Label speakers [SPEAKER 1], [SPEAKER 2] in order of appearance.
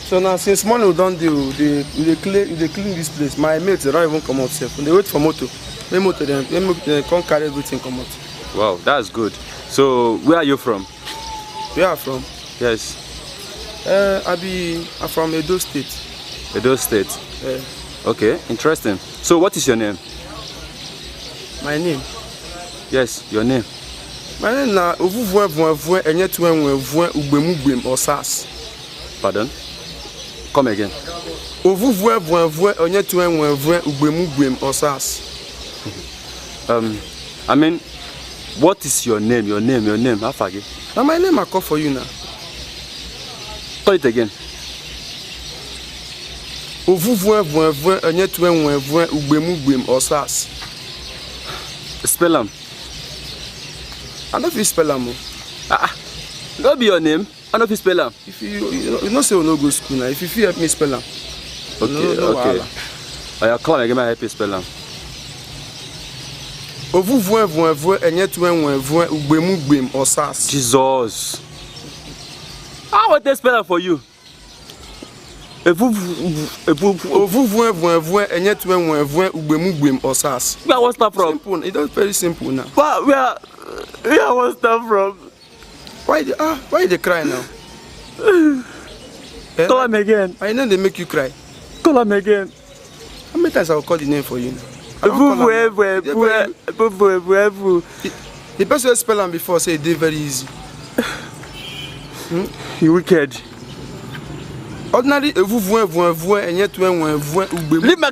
[SPEAKER 1] So now since morning we don't do they clean this place. My mates they don't even come out safe. They wait for motor. They can't carry everything come out.
[SPEAKER 2] Wow, that's good. So where are you from?
[SPEAKER 1] Where are you from?
[SPEAKER 2] Yes.
[SPEAKER 1] I'm from Edo State.
[SPEAKER 2] Edo State. Okay, interesting. So what is your name?
[SPEAKER 1] My name?
[SPEAKER 2] Yes, your name.
[SPEAKER 1] My name na Ovuvwe Ugbemubem Osas.
[SPEAKER 2] Pardon? Come again.
[SPEAKER 1] Ovuvwe Ugbemubem Osas.
[SPEAKER 2] I mean, what is your name? Your name? Afagi.
[SPEAKER 1] Now my name I call for you now.
[SPEAKER 2] Call it again.
[SPEAKER 1] Ovuvwe Ugbemubem Osas.
[SPEAKER 2] Spell them.
[SPEAKER 1] I don't feel spell them.
[SPEAKER 2] That be your name. I don't feel spell them.
[SPEAKER 1] If you don't say we no go school now. If you help me spell them.
[SPEAKER 2] Okay, okay. I come again. I help you spell them.
[SPEAKER 1] Ugbemubem Osas.
[SPEAKER 2] Jesus. How would they spell that for you?
[SPEAKER 1] Ugbemubem Osas.
[SPEAKER 2] Where was that from?
[SPEAKER 1] Simple. It is very simple now.
[SPEAKER 2] Where was that from?
[SPEAKER 1] Why they cry now?
[SPEAKER 2] Call him again.
[SPEAKER 1] I know they make you cry.
[SPEAKER 2] Call him again.
[SPEAKER 1] How many times I will call the name for you now? The person who spell them before say they very easy.
[SPEAKER 2] You wicked.
[SPEAKER 1] Ordinary
[SPEAKER 2] leave my